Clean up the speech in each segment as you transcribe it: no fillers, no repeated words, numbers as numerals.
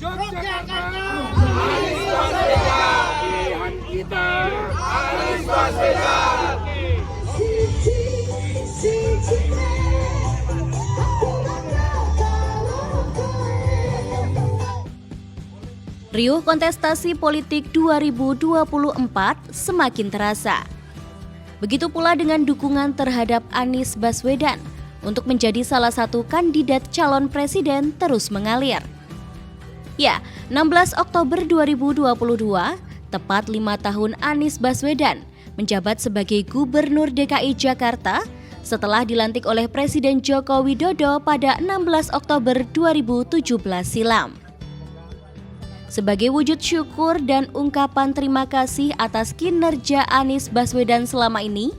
Yogyakarta, Anies Baswedan. Pilihan kita, Anies Baswedan. Riuh kontestasi politik 2024 semakin terasa. Begitu pula dengan dukungan terhadap Anies Baswedan untuk menjadi salah satu kandidat calon presiden terus mengalir. Ya, 16 Oktober 2022, tepat 5 tahun Anies Baswedan menjabat sebagai Gubernur DKI Jakarta setelah dilantik oleh Presiden Joko Widodo pada 16 Oktober 2017 silam. Sebagai wujud syukur dan ungkapan terima kasih atas kinerja Anies Baswedan selama ini,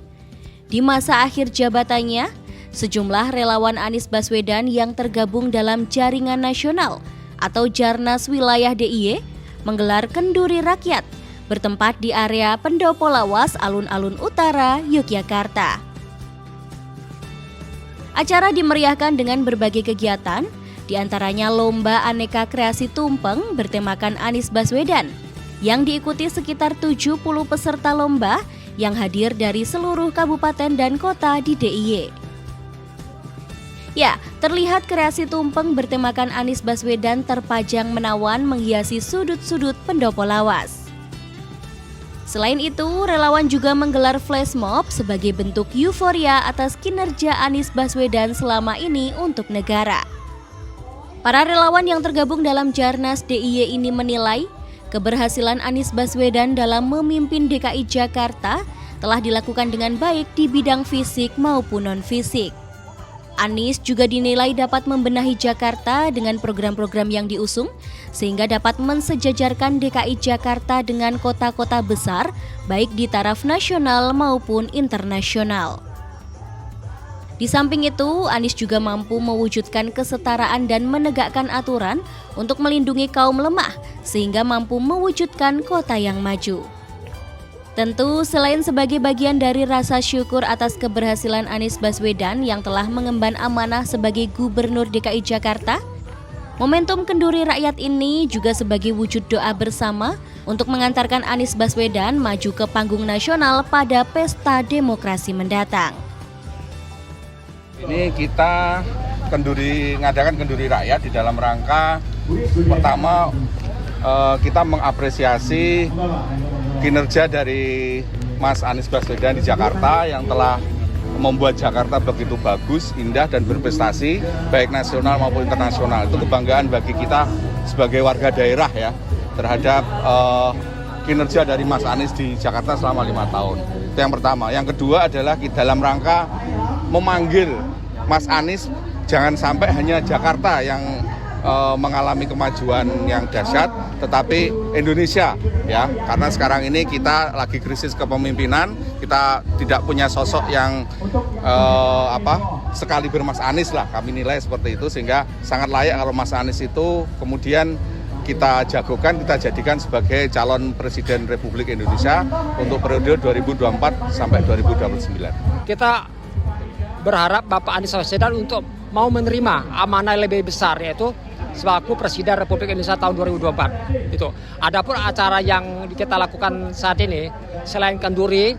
di masa akhir jabatannya, sejumlah relawan Anies Baswedan yang tergabung dalam Jaringan Nasional atau Jarnas Wilayah DIY menggelar kenduri rakyat bertempat di area Pendopo Lawas, Alun-Alun Utara, Yogyakarta. Acara dimeriahkan dengan berbagai kegiatan, di antaranya lomba aneka kreasi tumpeng bertemakan Anies Baswedan yang diikuti sekitar 70 peserta lomba yang hadir dari seluruh kabupaten dan kota di DIY. Ya, terlihat kreasi tumpeng bertemakan Anies Baswedan terpajang menawan menghiasi sudut-sudut Pendopo Lawas. Selain itu, relawan juga menggelar flash mob sebagai bentuk euforia atas kinerja Anies Baswedan selama ini untuk negara. Para relawan yang tergabung dalam Jarnas DIY ini menilai keberhasilan Anies Baswedan dalam memimpin DKI Jakarta telah dilakukan dengan baik di bidang fisik maupun non-fisik. Anies juga dinilai dapat membenahi Jakarta dengan program-program yang diusung sehingga dapat mensejajarkan DKI Jakarta dengan kota-kota besar baik di taraf nasional maupun internasional. Di samping itu, Anies juga mampu mewujudkan kesetaraan dan menegakkan aturan untuk melindungi kaum lemah sehingga mampu mewujudkan kota yang maju. Tentu, selain sebagai bagian dari rasa syukur atas keberhasilan Anies Baswedan yang telah mengemban amanah sebagai Gubernur DKI Jakarta, momentum kenduri rakyat ini juga sebagai wujud doa bersama untuk mengantarkan Anies Baswedan maju ke panggung nasional pada pesta demokrasi mendatang. Ini kita ngadakan kenduri rakyat di dalam rangka pertama kita mengapresiasi kinerja dari Mas Anies Baswedan di Jakarta yang telah membuat Jakarta begitu bagus, indah dan berprestasi baik nasional maupun internasional. Itu kebanggaan bagi kita sebagai warga daerah ya terhadap kinerja dari Mas Anies di Jakarta selama 5 tahun. Itu yang pertama. Yang kedua adalah dalam rangka memanggil Mas Anies jangan sampai hanya Jakarta yang mengalami kemajuan yang dahsyat, tetapi Indonesia ya, karena sekarang ini kita lagi krisis kepemimpinan, kita tidak punya sosok yang sekaliber Mas Anies lah, kami nilai seperti itu, sehingga sangat layak kalau Mas Anies itu kemudian kita jagokan, kita jadikan sebagai calon Presiden Republik Indonesia untuk periode 2024 sampai 2029. Kita berharap Bapak Anies Baswedan untuk mau menerima amanah lebih besar, yaitu selaku Presiden Republik Indonesia tahun 2024. Itu. Adapun acara yang kita lakukan saat ini, selain kenduri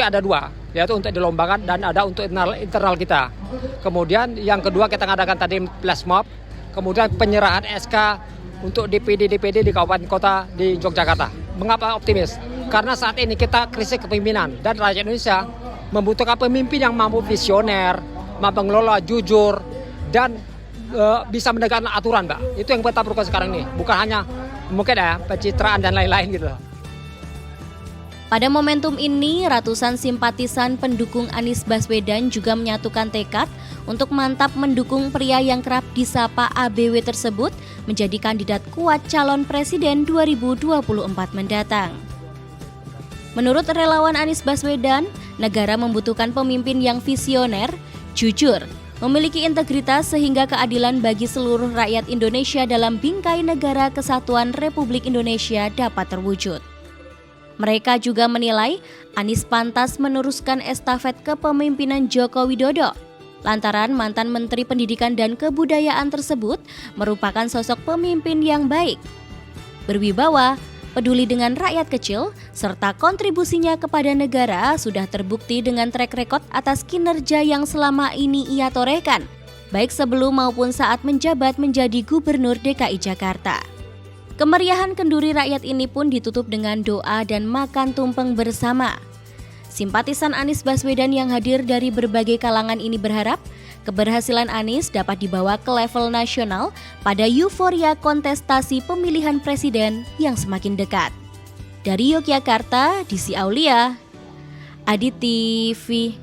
ada 2, yaitu untuk dilombakan dan ada untuk internal kita. Kemudian yang kedua kita ngadakan tadi flash mob, kemudian penyerahan SK untuk DPD di kabupaten kota di Yogyakarta. Mengapa optimis? Karena saat ini kita krisis kepemimpinan dan rakyat Indonesia membutuhkan pemimpin yang mampu visioner, mampu mengelola, jujur, dan bisa menegakkan aturan, Mbak. Itu yang kita perlukan sekarang ini. Bukan hanya mungkin ya pencitraan dan lain-lain gitu. Pada momentum ini, ratusan simpatisan pendukung Anies Baswedan juga menyatukan tekad untuk mantap mendukung pria yang kerap disapa ABW tersebut menjadi kandidat kuat calon presiden 2024 mendatang. Menurut relawan Anies Baswedan, negara membutuhkan pemimpin yang visioner, jujur, memiliki integritas sehingga keadilan bagi seluruh rakyat Indonesia dalam bingkai negara kesatuan Republik Indonesia dapat terwujud. Mereka juga menilai Anies pantas meneruskan estafet kepemimpinan Joko Widodo lantaran mantan Menteri Pendidikan dan Kebudayaan tersebut merupakan sosok pemimpin yang baik, berwibawa, peduli dengan rakyat kecil, serta kontribusinya kepada negara sudah terbukti dengan track record atas kinerja yang selama ini ia torehkan, baik sebelum maupun saat menjabat menjadi Gubernur DKI Jakarta. Kemeriahan kenduri rakyat ini pun ditutup dengan doa dan makan tumpeng bersama. Simpatisan Anies Baswedan yang hadir dari berbagai kalangan ini berharap keberhasilan Anies dapat dibawa ke level nasional pada euforia kontestasi pemilihan presiden yang semakin dekat. Dari Yogyakarta, Disi Aulia, Adi TV.